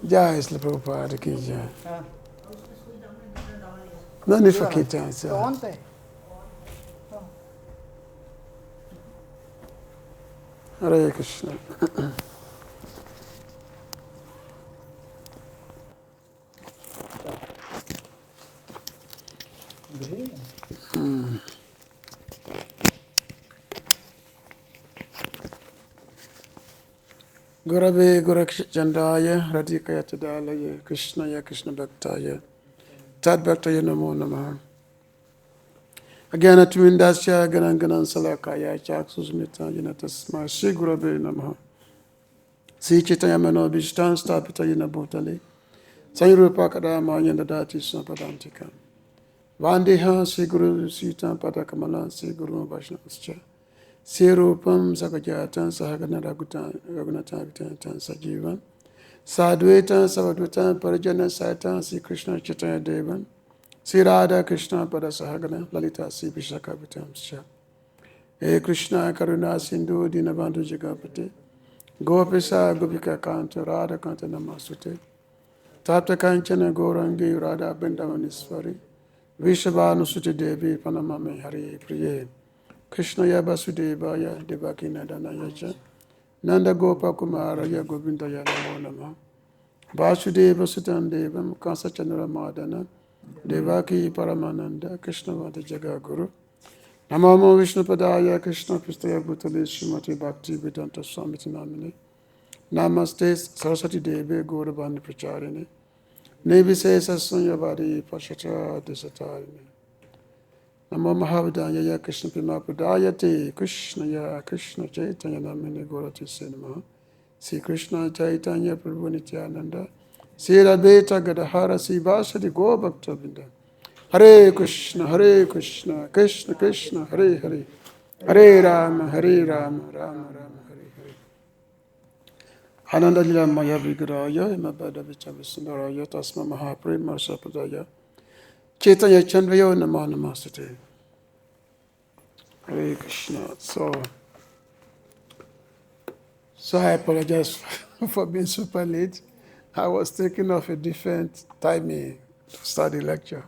Jai Srila Prabhupada ki jai. No need for kirtan, sir. Hare Krishna. Gurave Gurakchandaya Radhikaya Tadalaya Krishnaya Krishna Bhaktaya Tad Bhaktaya Namo Namaha. Again, Atmindasya Gananganan Salakaya Chaksusmita Yanatasma Shri Gurave Namaha. Sri Chaitanya Mano Bhishtan Stapita Yana Bhutale Sanrupa Kadama Yandadati Sampadantika Vandeha Sri Guru Sita Padakamala Sri Guru Vaishnavascha Sri Rupam Sakajatan Sahagana Raghunathan Sajivan Sadvaita Savadvita Parajana Saita Sri Krishna Chaitanya Devan Sri Radha Krishna Pada Sahagana Lalita Sri Vishaka Vitamscha He Krishna Karuna Sindhu Dinabandhu Jagapati Gopisa Gopika Kanta Radha Kanta Namasute Tapta Kanchana Gourangi Radha Bindavaniswari Vishabhanu Suti Devi Panamame Hari Priye Krishna Ya Vasudevaya Devaki Nadana Yaja Nanda Gopa Kumara Ya Govinda Ya Namo Nama Vasudeva Sutan Devam Kansa Chandra Madana Devaki Paramananda Krishna Vada Jaga Guru Namamo Vishnu Padaya Krishna Pristaya Bhutale Srimati Bhakti Vedanta Swamiti Namini Namaste Saraswati Devi Gauravani Pracharini Nivise Sasunyavadi Pashata Desatarini Namo Mahavadanya Krishna Prima Pradayate Krishna Ya Krishna Chaitanya Namini Gaurati Sinama Sri Krishna Chaitanya Prabhu Nityananda Sri Radheta Gadahara Sri Vasadi Go Bhakta Vrinda Hare Krishna Krishna Krishna Hare Hare Hare Rama Rama Rama Hare Hare Ananda Lila Maya Vigraya Mabada Vichavisundaraya Tasma Mahaprema Sapadaya Chaitanya Chandraya Namo Namaste. Hare Krishna. So I apologize for being super late. I was thinking of a different timing to start the lecture.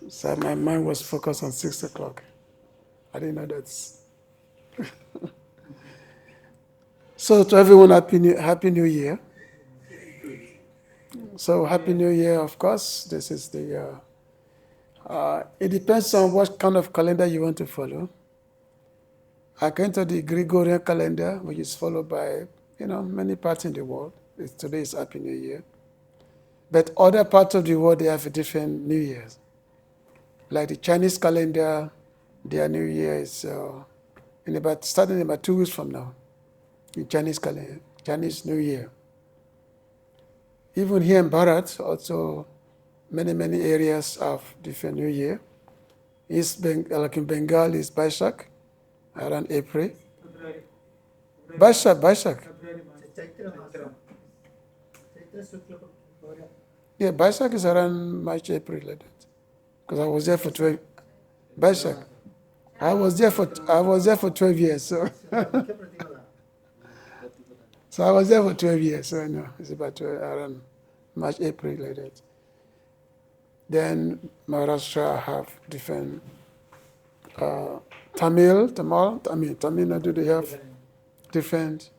So my mind was focused on 6 o'clock. I didn't know that. So to everyone, Happy New Year. So Happy New Year, of course. This is the, it depends on what kind of calendar you want to follow. According to the Gregorian calendar, which is followed by, many parts in the world, today is Happy New Year. But other parts of the world, they have a different New Year's. Like the Chinese calendar, their New Year is starting in about 2 weeks from now. The Chinese calendar, Chinese New Year. Even here in Bharat, also many areas have different New Year. Like in Bengal is Baishak, around April. Baishak. Yeah, Baishak is around March, April, like that. Because I was there for 12. Baishak. I was there for 12 years. So, so I was there for 12 years. So I know it's about around March, April, like that. Then Maharashtra have different Tamil Nadu, they have different.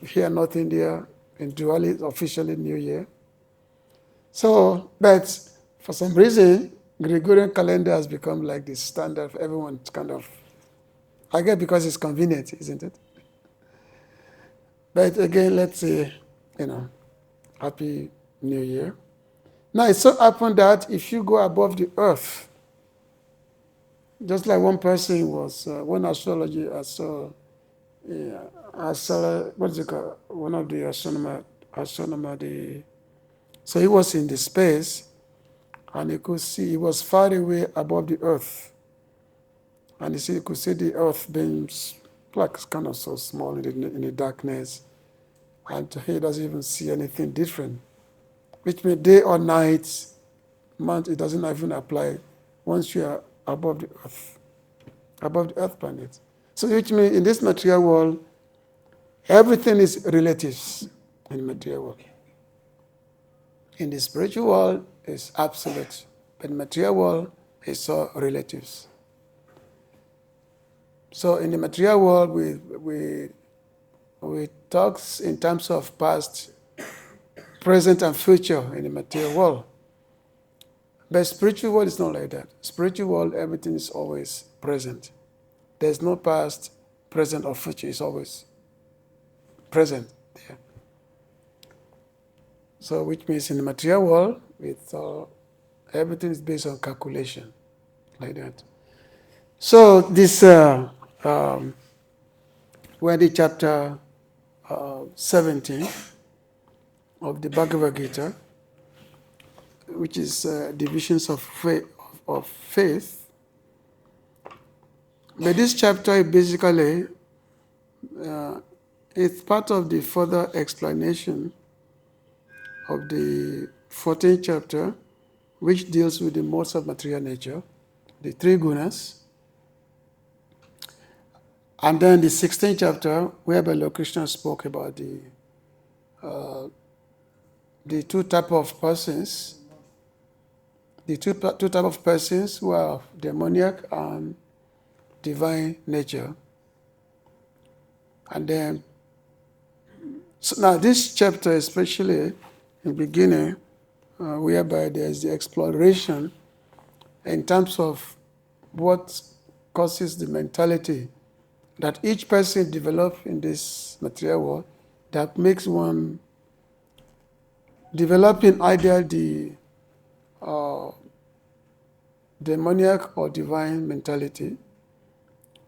Here in North India, in Diwali, officially New Year. So, but for some reason, Gregorian calendar has become like the standard for everyone to kind of, I guess because it's convenient, isn't it? But again, let's say, Happy New Year. Now, it so happened that if you go above the earth, just like one person was, one astrologer, what is it called? One of the astronomer, so he was in the space, and he could see, he was far away above the earth. And he could see the earth being like kind of so small in the darkness. And he doesn't even see anything different. Which means day or night, month, it doesn't even apply once you are above the earth planet. So which means in this material world, everything is relative. in the material world. In the spiritual world, it's absolute, but in the material world, it's all relatives. So in the material world, we talk in terms of past, present, and future in the material world. But spiritual world is not like that. Spiritual world, everything is always present. There's no past, present, or future. It's always present there. So which means in the material world, everything is based on calculation, like that. So this, we're in chapter 17 of the Bhagavad-Gita, which is divisions of faith. But this chapter basically it's part of the further explanation of the 14th chapter, which deals with the modes of material nature, the three gunas. And then the 16th chapter, whereby Lord Krishna spoke about the two types of persons, the two types of persons who are demoniac and divine nature. And then, so now this chapter, especially in the beginning, whereby there's the exploration in terms of what causes the mentality that each person develops in this material world that makes one developing either the demoniac or divine mentality,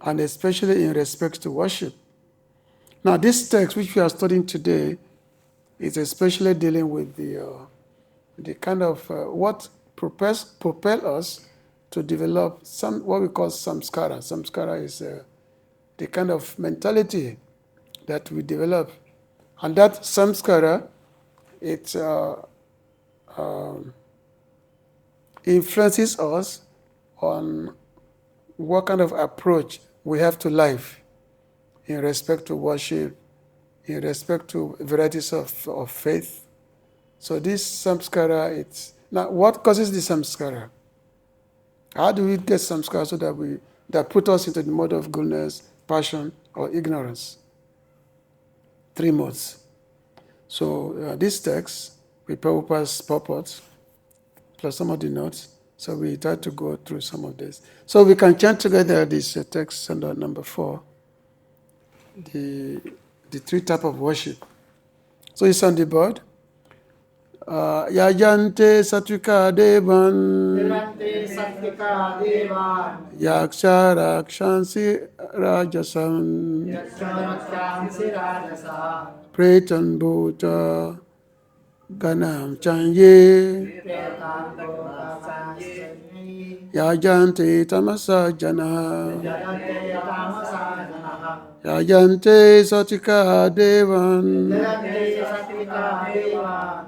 and especially in respect to worship. Now, this text which we are studying today is especially dealing with the kind of what propel us to develop what we call samskara. Samskara is the kind of mentality that we develop, and that samskara it influences us on what kind of approach we have to life in respect to worship, in respect to varieties of faith. So this samskara, now what causes the samskara? How do we get samskara so that put us into the mode of goodness, passion, or ignorance? Three modes. So this text, with Prabhupada's purport, plus some of the notes, so we try to go through some of this. So we can chant together this text under number 4, the three types of worship. So it's on the board. Yajante satvika devan yaksha rakshansi rajasam pretan bhuta ganam chanye yajante tamasa jana yajante satvika devan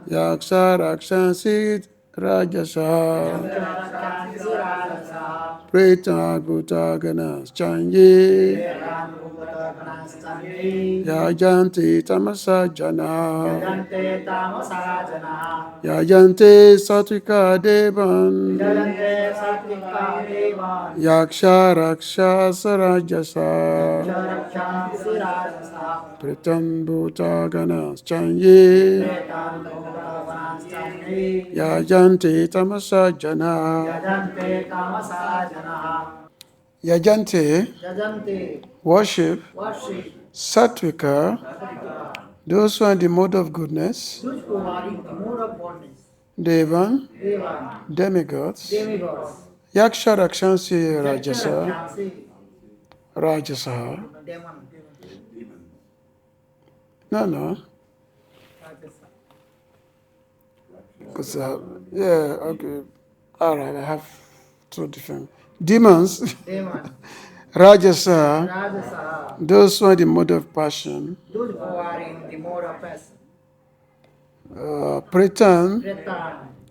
yaksha rakshansi rajasa preta bhuta ganas chanye yajanti tamasa jana yajante satvika devan yaksha rakshasa rajasa pretam bhuta ganas chanye yajante tamasa jana yajante worship sattvika those who are in the mode of goodness, devan demigods, yaksha rakshansi rajasa no because okay, all right, I have two different demons. Rajasa, those who are in the mode of passion. Those who are in the mode of passion. Pretan,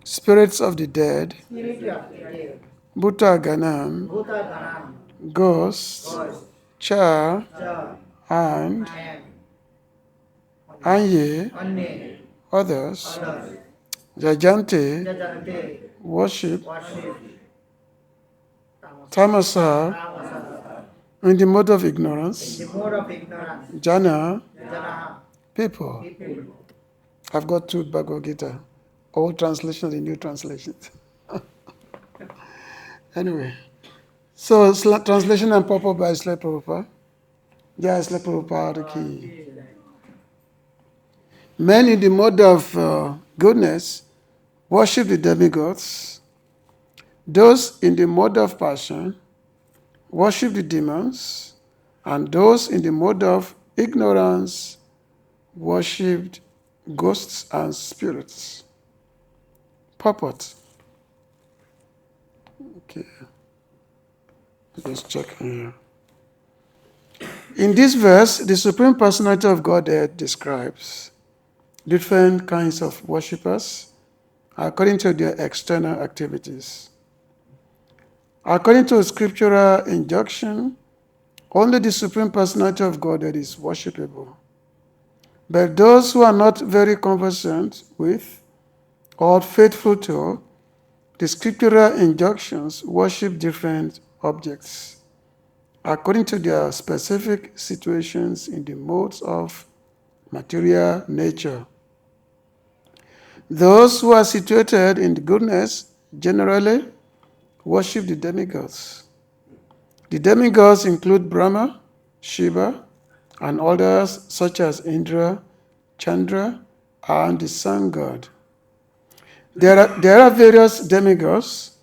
spirits of the dead. Bhuta Ganam, ghosts, Cha, and Anye, Anye, others, others, Jajante, Jajante, worship worship, Tamasa Tamasa, in the mode of in ignorance, the mode of ignorance, Jana, Jana, people. people. I've got two Bhagavad-Gita, old translations and new translations. Anyway, so translation and purport by Ishwar Prabhupada. Jai Ishwar Prabhupada ki. Men in the mode of goodness worship the demigods. Those in the mode of passion worship the demons. And those in the mode of ignorance worshipped ghosts and spirits. Purport. Okay. Just checking here. In this verse, the Supreme Personality of Godhead describes different kinds of worshippers according to their external activities. According to scriptural injunction, only the Supreme Personality of Godhead is worshipable. But those who are not very conversant with or faithful to the scriptural injunctions worship different objects according to their specific situations in the modes of material nature. Those who are situated in the goodness generally worship the demigods. The demigods include Brahma, Shiva, and others such as Indra, Chandra, and the sun god. There are various demigods.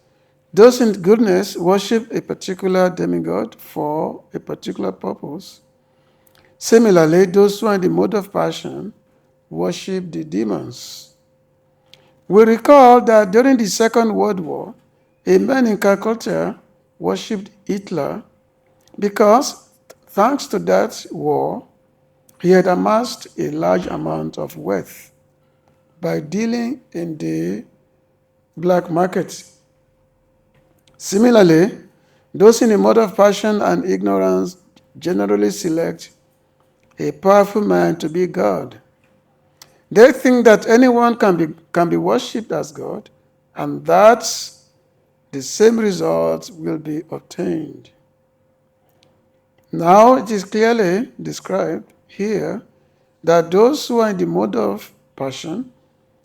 Those in goodness worship a particular demigod for a particular purpose. Similarly, those who are in the mode of passion worship the demons. We recall that during the Second World War, a man in Calcutta worshipped Hitler because, thanks to that war, he had amassed a large amount of wealth by dealing in the black market. Similarly, those in the mode of passion and ignorance generally select a powerful man to be God. They think that anyone can be worshipped as God, and that the same result will be obtained. Now it is clearly described here that those who are in the mode of passion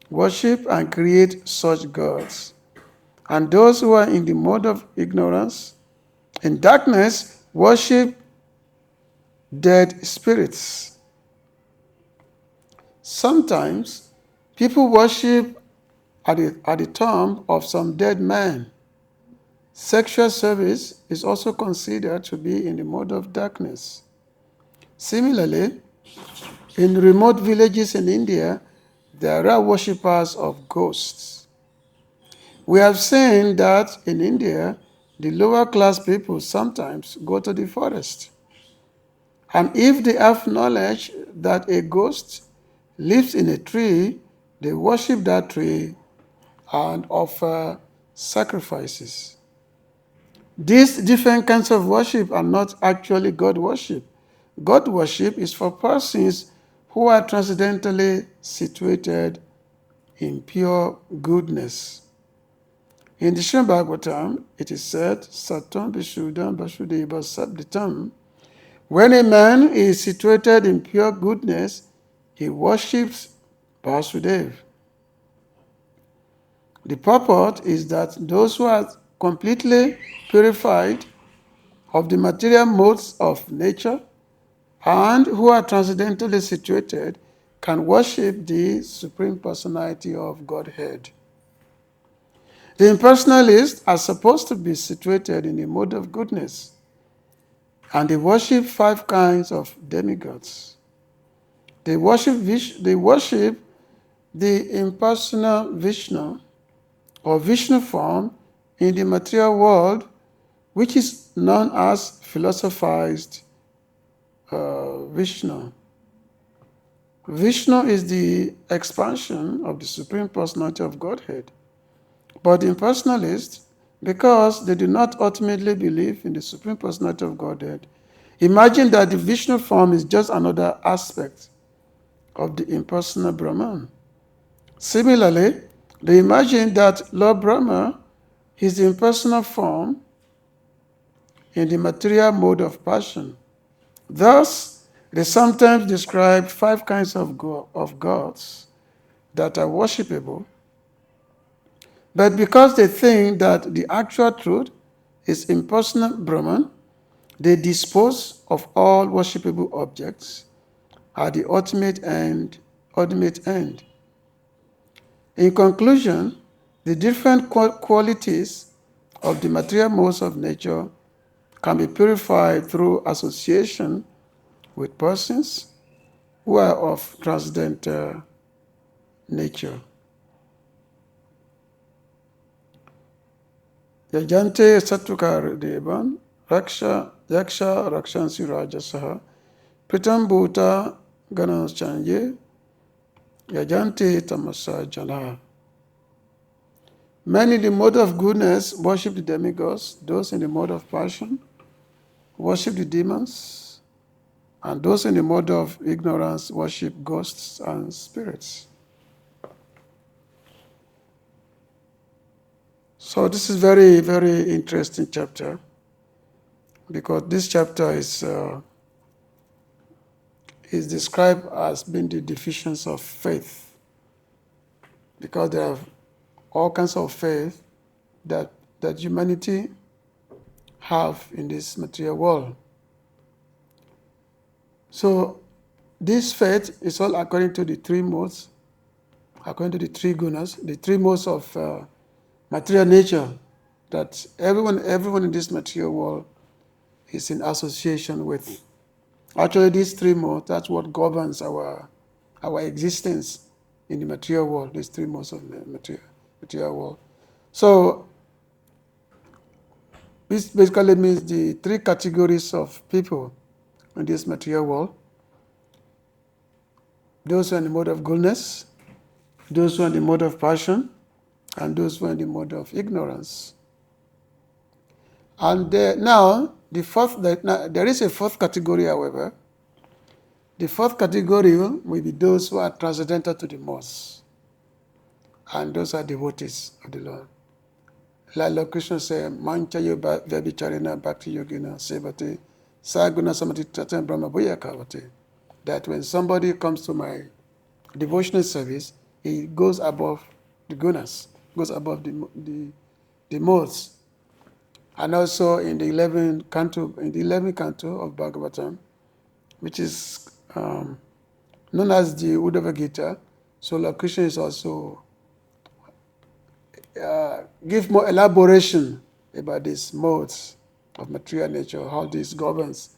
worship and create such gods, and those who are in the mode of ignorance, in darkness, worship dead spirits. Sometimes people worship at the tomb of some dead man. Sexual service is also considered to be in the mode of darkness. Similarly, in remote villages in India, there are worshippers of ghosts. We have seen that in India, the lower class people sometimes go to the forest. And if they have knowledge that a ghost lives in a tree, they worship that tree and offer sacrifices. These different kinds of worship are not actually God worship. God worship is for persons who are transcendentally situated in pure goodness. In the Srimad Bhagavatam, it is said, Satam Vishuddham Vasudeva Sabditam. When a man is situated in pure goodness, he worships Vasudeva. The purport is that those who are completely purified of the material modes of nature and who are transcendentally situated can worship the Supreme Personality of Godhead. The impersonalists are supposed to be situated in a mode of goodness, and they worship 5 kinds of demigods. They worship the impersonal Vishnu or Vishnu form in the material world, which is known as philosophized Vishnu. Vishnu is the expansion of the Supreme Personality of Godhead. But the impersonalists, because they do not ultimately believe in the Supreme Personality of Godhead, imagine that the Vishnu form is just another aspect of the impersonal Brahman. Similarly, they imagine that Lord Brahma is the impersonal form in the material mode of passion. Thus, they sometimes describe 5 kinds of gods that are worshipable, but because they think that the actual truth is impersonal Brahman, they dispose of all worshipable objects at the ultimate end. In conclusion, the different qualities of the material modes of nature can be purified through association with persons who are of transcendental nature. Yajante Satukar Devan Raksha Yaksha Rakshansi Rajasaha Pritam Bhuta Ganas Chanje Yajante Tamasa Jala. Many in the mode of goodness worship the demigods, those in the mode of passion worship the demons, and those in the mode of ignorance worship ghosts and spirits. So this is very, very interesting chapter, because this chapter is described as being the deficiency of faith, because there are all kinds of faith that humanity have in this material world. So this faith is all according to the 3 modes, according to the 3 gunas, the 3 modes of material nature, that everyone in this material world is in association with. Actually, these 3 modes, that's what governs our existence in the material world, these 3 modes of the material world. So this basically means the 3 categories of people in this material world: those who are in the mode of goodness, those who are in the mode of passion, and those who are in the mode of ignorance. And now, there is a 4th category, however. The 4th category will be those who are transcendental to the modes, and those are devotees of the Lord. Like Lord Krishna said, Manchayo Vyabhicharena Bhakti Yogina Sevate Saguna Samati Tatan Brahma Bhuya Kavate. That when somebody comes to my devotional service, he goes above the gunas, goes above the modes. And also in the 11th canto of Bhagavatam, which is known as the Bhagavad-Gita, so Lord Krishna is also give more elaboration about these modes of material nature, how this governs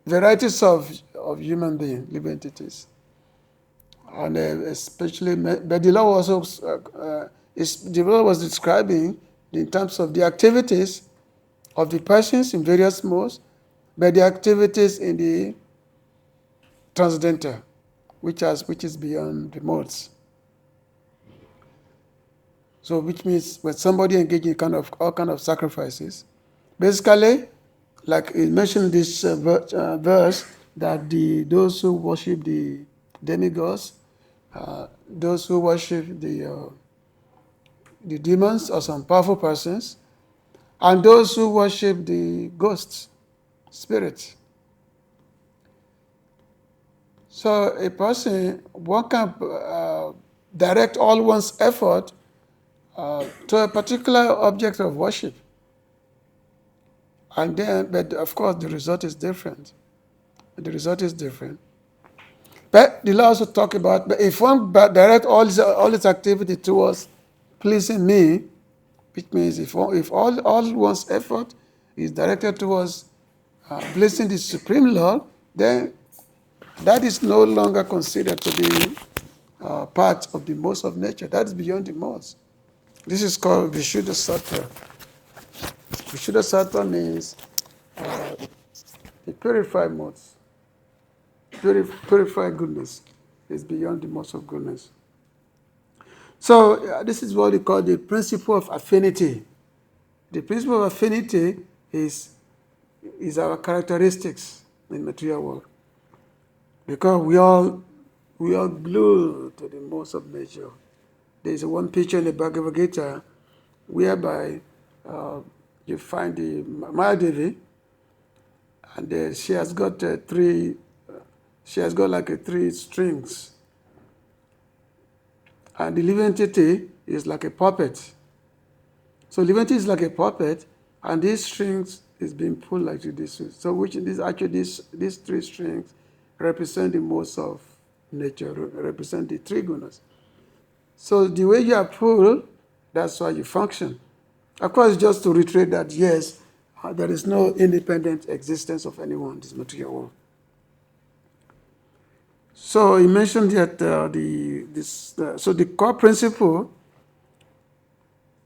varieties of human beings, living entities. And especially, but the Lord was describing in terms of the activities of the persons in various modes, but the activities in the transcendental, which is beyond the modes. So, which means when somebody engages in all kind of sacrifices, basically, like it mentioned this verse, that those who worship the demigods, those who worship the demons or some powerful persons, and those who worship the ghosts, spirits. So a person, one can direct all one's effort to a particular object of worship. And then, but of course, the result is different. But the Lord also talk about, but if one direct all his activity towards pleasing me, which means if all one's effort is directed towards pleasing the Supreme Lord, then that is no longer considered to be part of the modes of nature. That is beyond the modes. This is called Vishuddha Sattva. Vishuddha Sattva means the purified modes. Purified goodness is beyond the modes of goodness. So this is what we call the principle of affinity. The principle of affinity is our characteristics in material world. Because we are glued to the modes of nature. There's one picture in the Bhagavad-Gita whereby you find the Maya Devi, and she has got three. She has got like three strings, and the living entity is like a puppet. So living entity is like a puppet, and these strings is being pulled like this. So which is actually these three strings represent the modes of nature, represent the three gunas. So the way you are pulled, that's why you function. Of course, just to reiterate that, yes, there is no independent existence of anyone in this material world. So he mentioned that so the core principle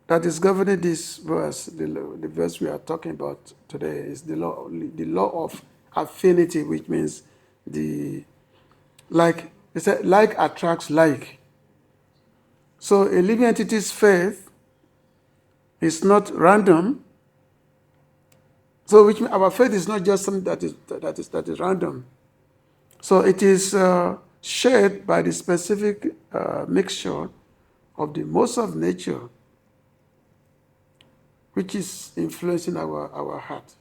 that is governing this verse, the verse we are talking about today, is the law of affinity, which means like attracts like. So a living entity's faith is not random. So which means our faith is not just something that is random. So it is shared by the specific mixture of the modes of nature, which is influencing our heart.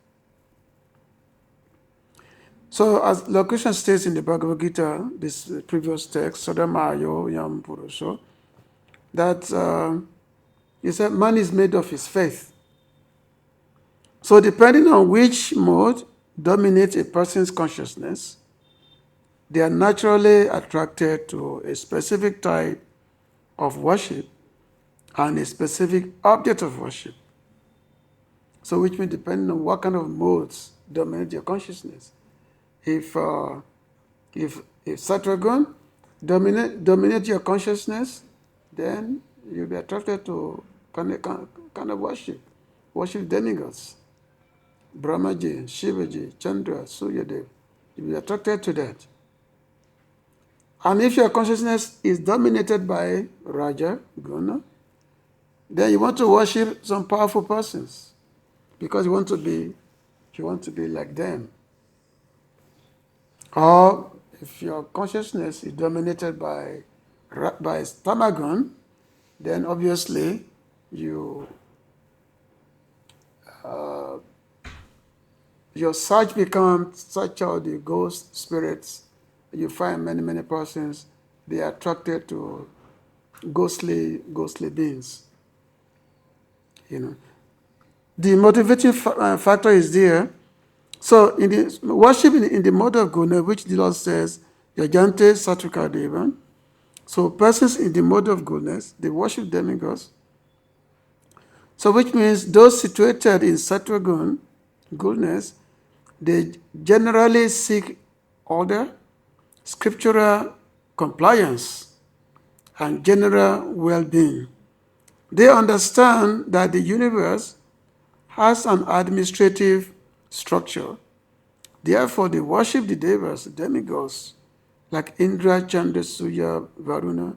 So as Lord Krishna states in the Bhagavad-Gita, this previous text, Sadamayo Yam Purusho, that he said man is made of his faith. So depending on which mode dominates a person's consciousness, they are naturally attracted to a specific type of worship and a specific object of worship. So which means depending on what kind of modes dominate your consciousness. If Sattva dominate your consciousness, then you'll be attracted to kind of worship demigods. Brahmaji, Shivaji, Chandra, Suryadev. You'll be attracted to that. And if your consciousness is dominated by Raja, Guna, then you want to worship some powerful persons because you want to be like them. Or if your consciousness is dominated by Tamagun, then obviously your search becomes search out the ghost spirits. You find many persons, they are attracted to ghostly beings. The motivating factor is there. So in the worship in the mode of Guna, which the Lord says, Yajante Satvika Deva. So persons in the mode of goodness, they worship demigods. So which means those situated in Sattva goodness, they generally seek order, scriptural compliance, and general well-being. They understand that the universe has an administrative structure. Therefore, they worship the devas, demigods, like Indra, Chandra, Surya, Varuna,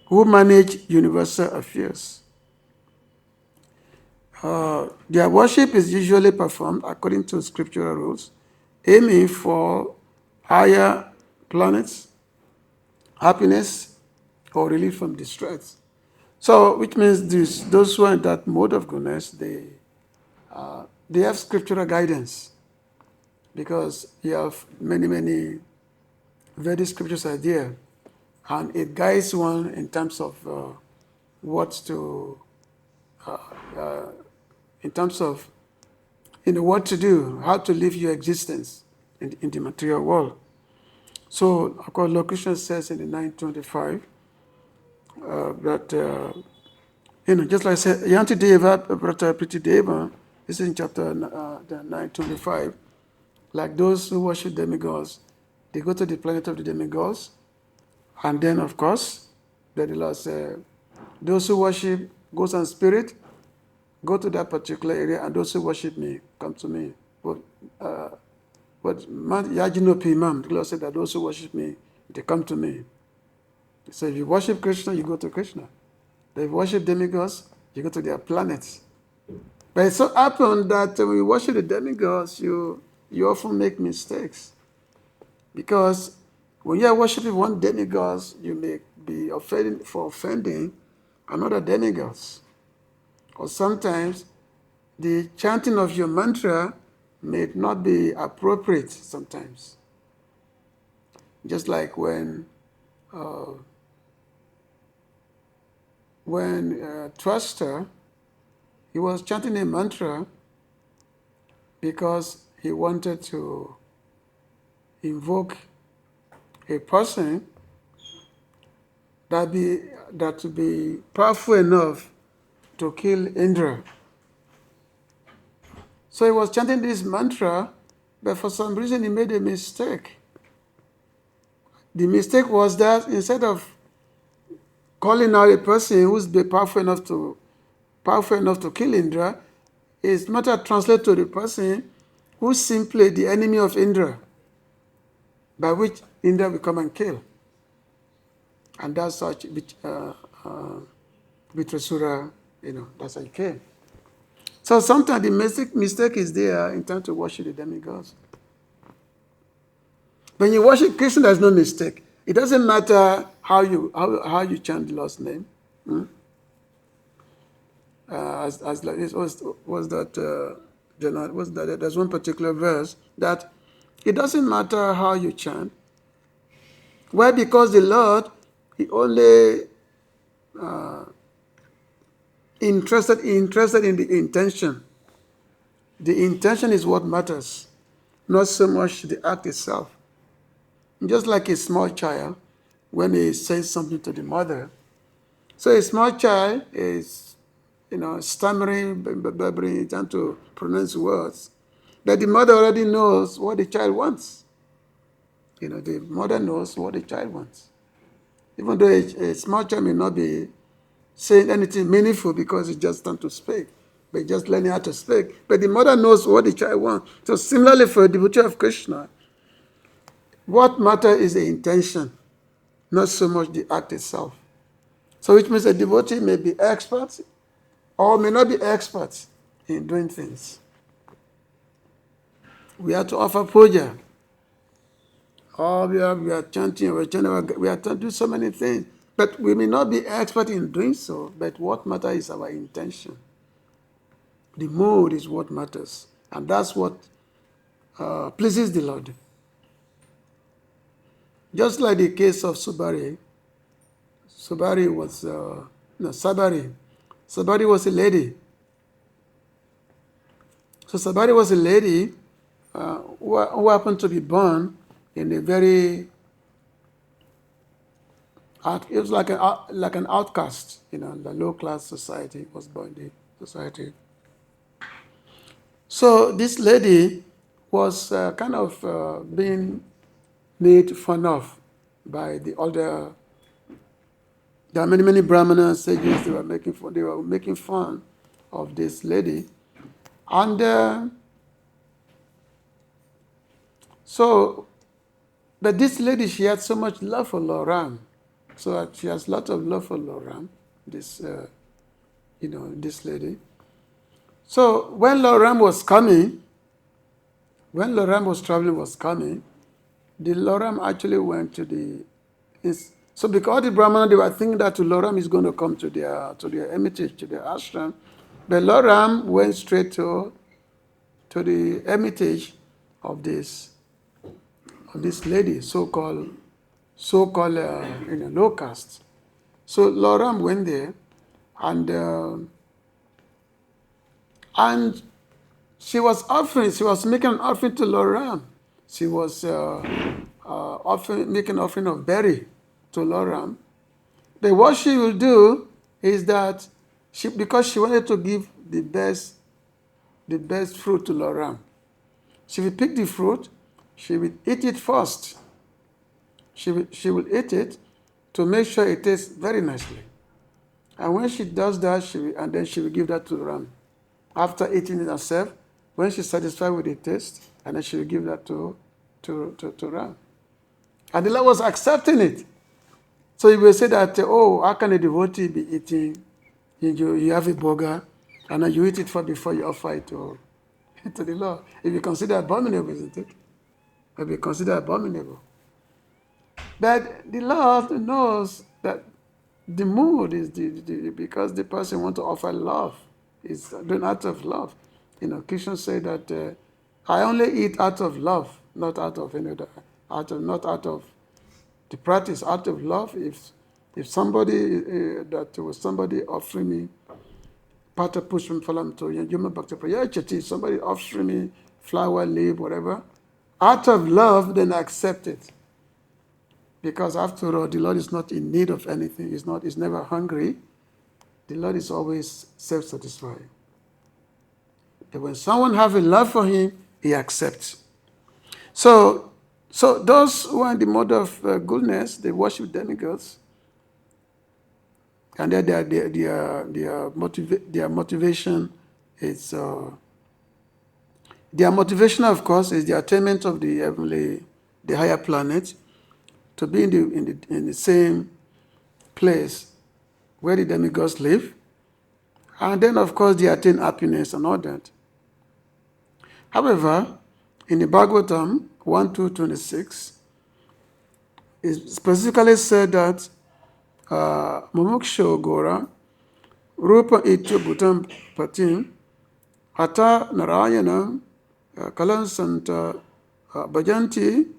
who manage universal affairs. Their worship is usually performed according to scriptural rules, aiming for higher planets, happiness, or relief from distress. So, which means those who are in that mode of goodness, they have scriptural guidance, because you have many Vedic scriptures are there, and it guides one in terms of what to do, how to live your existence in the material world. So, of course, Lord Krishna says in the 925 that, just like I said, Yanti Deva, Prata Priti Deva, this is in chapter 925, like those who worship demigods, they go to the planet of the demigods, and then, of course, the Lord says, those who worship ghosts and spirit, go to that particular area, and those who worship me, come to me. But Yajino Pimam, the Lord said that those who worship me, they come to me. So if you worship Krishna, you go to Krishna. If you worship demigods, you go to their planets. But it so happens that when you worship the demigods, you often make mistakes. Because when you are worshiping one demigod, you may be offending another demigod. Or sometimes the chanting of your mantra may not be appropriate sometimes. Just like when Thruster, he was chanting a mantra because he wanted to invoke a person that to be powerful enough to kill Indra. So he was chanting this mantra, but for some reason he made a mistake. The mistake was that instead of calling out a person who's powerful enough to kill Indra, his mantra translates to the person who's simply the enemy of Indra, by which Indra will come and kill. And that's such Vitrasura, that's how it came. So sometimes the mistake is there in time to worship the demigods. When you worship Krishna, there's no mistake. It doesn't matter how you chant the Lord's name. There's one particular verse that it doesn't matter how you chant. Why? Because the Lord, He only interested in the intention. The intention is what matters, not so much the act itself. Just like a small child, when he says something to the mother. So a small child is, stammering, babbling, trying to pronounce words. But the mother already knows what the child wants. The mother knows what the child wants. Even though a small child may not be saying anything meaningful because it's just time to speak, but just learning how to speak. But the mother knows what the child wants. So similarly for a devotee of Krishna, what matters is the intention, not so much the act itself. So which means a devotee may be expert or may not be expert in doing things. We have to offer puja. Or we are chanting, we are to do so many things. But we may not be expert in doing so, but what matters is our intention. The mood is what matters. And that's what pleases the Lord. Just like the case of Sabari was a lady. So Sabari was a lady who happened to be born in a very, it was like an outcast, the low-class society was born in the society. So this lady was kind of being made fun of by the older. There are many brahmanas, sages. They were making fun of this lady, and but this lady, she had so much love for Lord Ram, so she has lots of love for Lord Ram. This lady. So when Lord Ram was traveling, the Lord Ram actually went to so because the Brahmana, they were thinking that Lord Ram is going to come to their hermitage, to their ashram, but Lord Ram went straight to the hermitage of this lady, so-called low caste. So Lord Ram went there, and she was making an offering to Lord Ram. She was making an offering of berry to Lord Ram. But what she will do is that because she wanted to give the best fruit to Lord Ram, she will pick the fruit, she will eat it first. She will eat it to make sure it tastes very nicely. And when she does that, then she will give that to Ram. After eating it herself, when she's satisfied with the taste, and then she will give that to Ram. And the Lord was accepting it. So you will say that, how can a devotee be eating? You have a burger, and then you eat it before you offer it to the Lord. If you consider abominable, isn't it? will be considered abominable. But the Lord knows that the mood is because the person wants to offer love. It's doing out of love. Christians say that I only eat out of love, not out of any other, not out of the practice, out of love. If somebody that was somebody offering me pata pushim falam to yuma bhakti prayachati, somebody offering me flower, leaf, whatever, out of love, then I accept it. Because after all, the Lord is not in need of anything. He's never hungry. The Lord is always self-satisfied. And when someone has a love for him, he accepts. So those who are in the mode of goodness, they worship demigods. And then their motivation is their motivation, of course, is the attainment of the higher planet, to be in the same place where the demigods live, and then, of course, they attain happiness and all that. However, in the Bhagavatam 1:26, it specifically said that Mumuksho Gora Rupa Itya Bhutam Patim Hata Narayana Kalansanta Bhajanti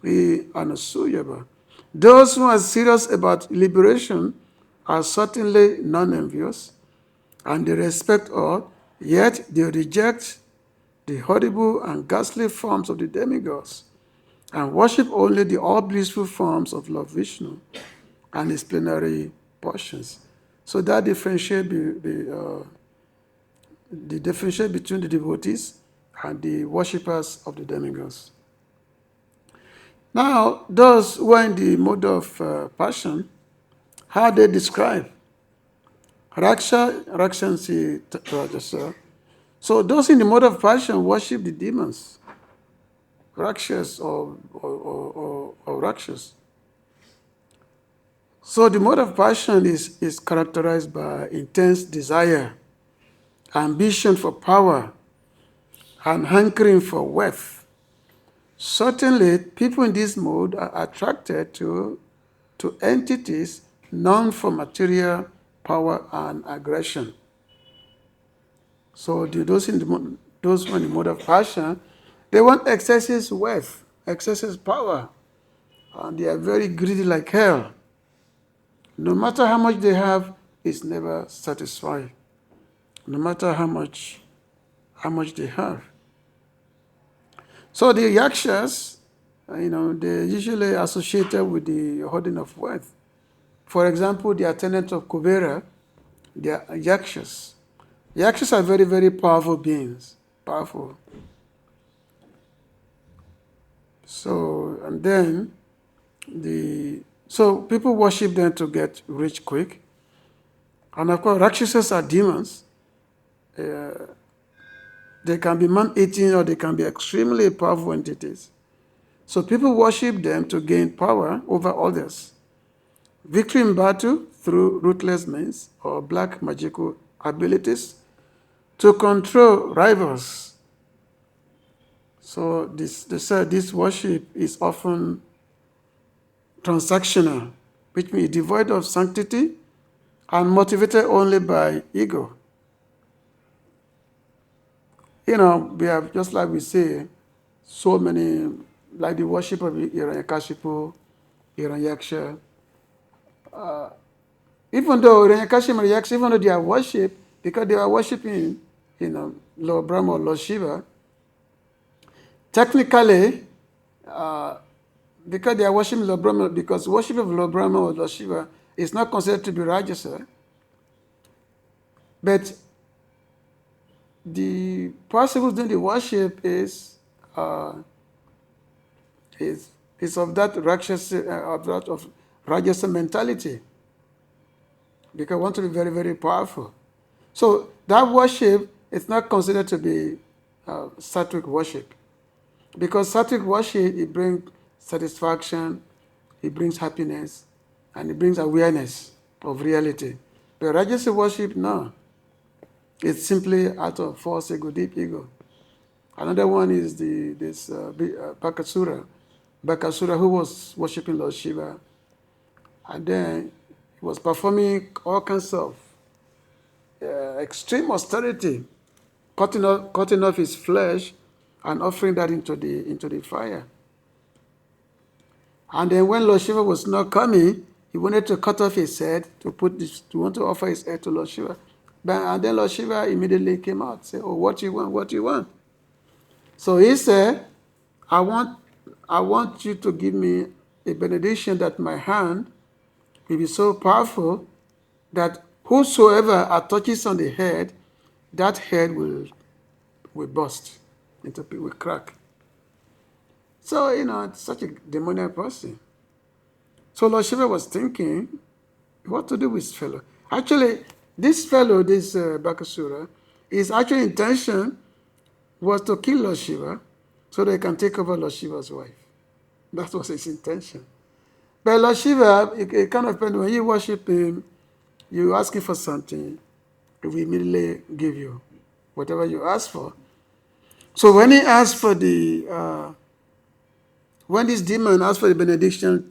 Anasuyava. Those who are serious about liberation are certainly non-envious, and they respect all, yet they reject the horrible and ghastly forms of the demigods and worship only the all-blissful forms of Lord Vishnu and his plenary portions. So that differentiate the differentiate between the devotees and the worshippers of the demigods. Now, those who are in the mode of passion, how they describe Rakshansi Rajasa. So those in the mode of passion worship the demons, Rakshas or Rakshas. So the mode of passion is characterized by intense desire, ambition for power, and hankering for wealth. Certainly, people in this mode are attracted to entities known for material power and aggression. So those who are in the mode of passion, they want excessive wealth, excessive power, and they are very greedy like hell. No matter how much they have, it's never satisfied. No matter how much they have. So the yakshas, they're usually associated with the hoarding of wealth. For example, the attendants of Kubera, they are yakshas. Yakshas are very, very powerful beings, powerful. So, and then so people worship them to get rich quick. And of course, Rakshasas are demons. They can be man-eating or they can be extremely powerful entities. So people worship them to gain power over others. Victory in battle through ruthless means or black magical abilities to control rivals. So this worship is often transactional, which means devoid of sanctity and motivated only by ego. We have, just like we say, so many, like the worship of Hiranyakashipu, Hiranyaksha. Even though Hiranyakashipu and Hiranyakasha, even though they are worshipped, because they are worshipping, Lord Brahma or Lord Shiva, technically, because they are worshiping Lord Brahma, because worship of Lord Brahma or Lord Shiva is not considered to be Rajasa, but the person who's doing the worship is of that Rajasa mentality, because I want to be very, very powerful. So that worship is not considered to be sattvic worship, because sattvic worship, it brings satisfaction, it brings happiness, and it brings awareness of reality. But Rajasa worship, no. It's simply out of false ego, deep ego. Another one is this Bakasura, who was worshipping Lord Shiva. And then he was performing all kinds of extreme austerity, cutting off his flesh and offering that into the fire. And then when Lord Shiva was not coming, he wanted to cut off his head to offer his head to Lord Shiva. And then Lord Shiva immediately came out, said, "Oh, what you want? What you want?" So he said, I want you to give me a benediction that my hand will be so powerful that whosoever touches on the head, that head will burst will crack. So, it's such a demoniac person. So Lord Shiva was thinking what to do with this fellow. Actually, this fellow, this Bakasura, his actual intention was to kill Lord Shiva so they can take over Lord Shiva's wife. That was his intention. But Lord Shiva, it kind of when you worship him, you ask him for something, he will immediately give you whatever you ask for. So when he asked for when this demon asked for the benediction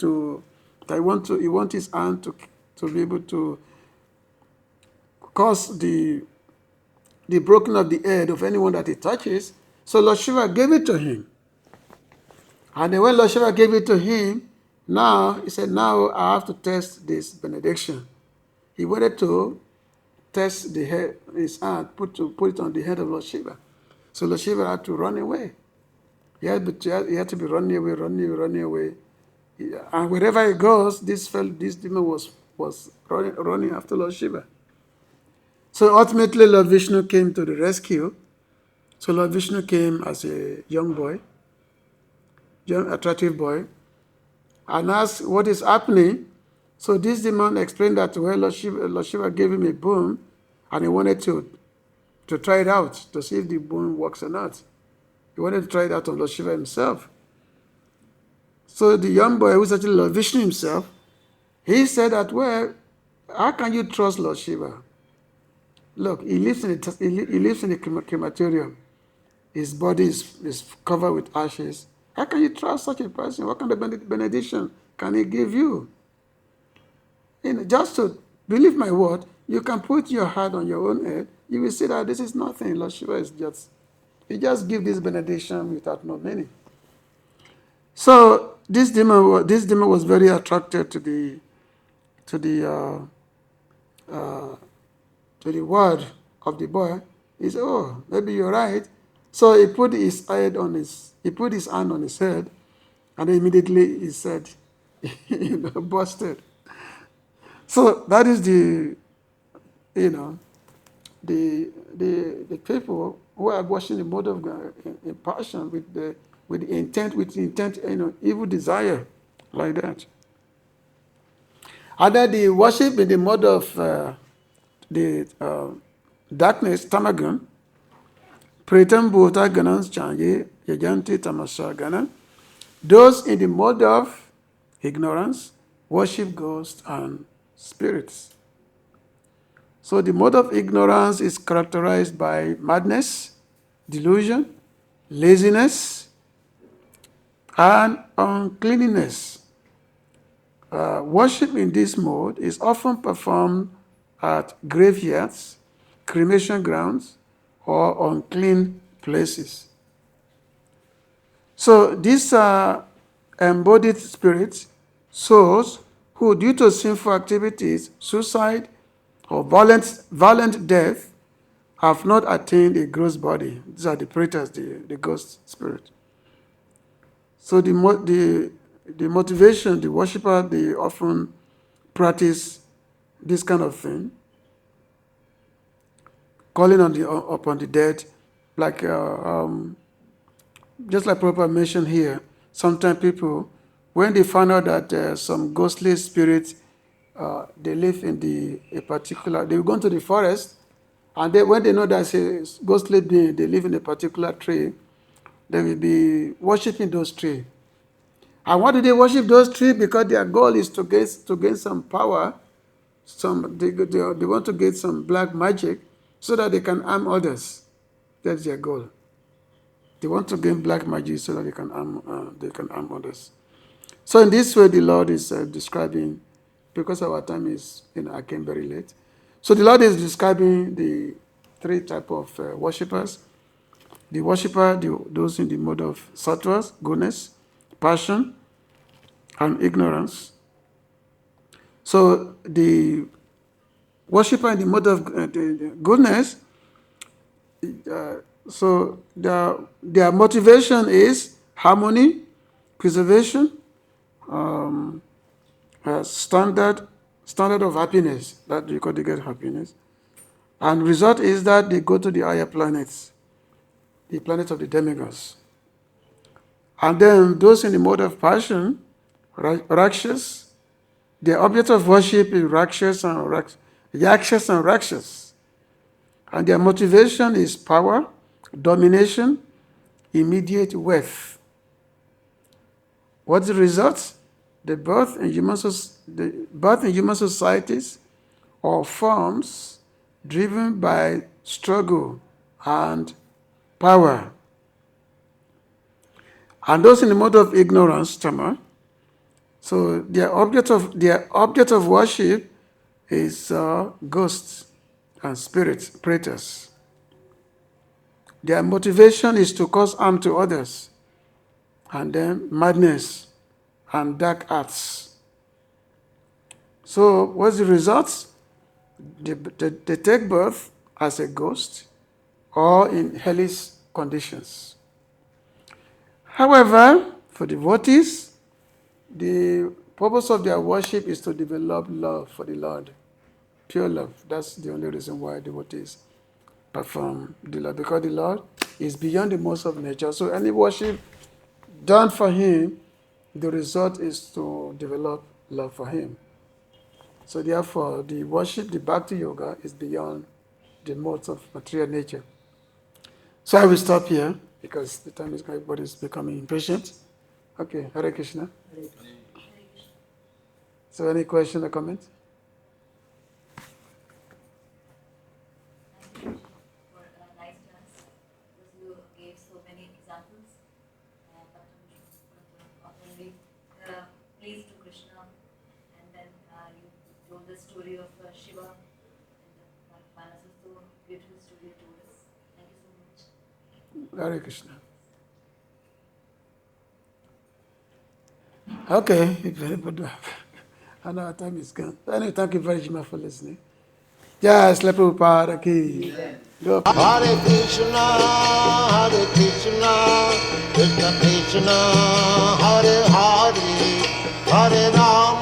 he want his hand to be able to cause the broken of the head of anyone that he touches. So Lord Shiva gave it to him. And then when Lord Shiva gave it to him, now he said, now I have to test this benediction. He wanted to test his hand, put it on the head of Lord Shiva. So Lord Shiva had to run away. He had to be running away. And wherever he goes, this demon was running after Lord Shiva. So ultimately, Lord Vishnu came to the rescue. So Lord Vishnu came as a young boy, young attractive boy, and asked what is happening. So this demon explained that Lord Shiva gave him a boon, and he wanted to try it out to see if the boon works or not. He wanted to try it out on Lord Shiva himself. So the young boy, who's actually Lord Vishnu himself, he said that, well, how can you trust Lord Shiva? Look, he lives in the crematorium. His body is covered with ashes. How can you trust such a person? What kind of benediction can he give you? Just to believe my word, you can put your hand on your own head. You will see that this is nothing. Lord Shiva is he just give this benediction without no meaning. So this demon was very attracted to the word of the boy. He said, "Oh, maybe you're right." So he put his hand on his head, and immediately he said, busted. So that is the people who are washing the mode of God in passion with the intent, evil desire, like that. Other the worship in the mode of the darkness, tamagun, pretam bhota ganans chanye, yajanti tamasagana. Those in the mode of ignorance worship ghosts and spirits. So the mode of ignorance is characterized by madness, delusion, laziness, and uncleanness. Worship in this mode is often performed at graveyards, cremation grounds, or unclean places. So these are embodied spirits, souls who, due to sinful activities, suicide, or violent death, have not attained a gross body. These are the pretas, the ghost spirit. So the motivation, the worshipper, they often practice this kind of thing, calling upon the dead, like just like Prabhupada mentioned here. Sometimes people, when they find out that some ghostly spirits, they live in a particular, they will go into the forest, and when they know that a ghostly being, they live in a particular tree, they will be worshiping those trees. And why do they worship those trees? Because their goal is to gain some power. They want to get some black magic so that they can harm others. That's their goal. They want to gain black magic so that they can harm others. So in this way, the Lord is describing, because our time is, I came very late. So the Lord is describing the three type of worshippers. The worshipper, those in the mode of sattva, goodness, passion, and ignorance. So the worshipper in the mode of goodness, so their motivation is harmony, preservation, standard of happiness, that you got to get happiness. And result is that they go to the higher planets, the planet of the demigods. And then those in the mode of passion, Rakshas, the object of worship is Yakshas and Rakshas. And their motivation is power, domination, immediate wealth. What's the result? The birth in human societies or forms driven by struggle and power. And those in the mode of ignorance, Tama, so their object of worship is ghosts and spirits, pretas. Their motivation is to cause harm to others, and then madness and dark arts. So what's the result? They take birth as a ghost or in hellish conditions. However, for devotees, the purpose of their worship is to develop love for the Lord, pure love. That's the only reason why devotees perform the Lord, because the Lord is beyond the most of nature. So any worship done for Him, the result is to develop love for Him. So therefore, the worship, the bhakti-yoga, is beyond the modes of material nature. So I will stop here, because the time is going, everybody is becoming impatient. Okay, Hare Krishna. So any question or comment? Thank you for a nice class, because you gave so many examples. But only pleased to Krishna, and then you told the story of Shiva, and Manas was so beautiful story you told us. Thank you so much. Hare Krishna. Okay, I know our time is gone. Anyway, thank you very much for listening. Yes, Prabhupada ki. Go. Hare Krishna, Krishna Krishna, Hare Hare, Hare Rama.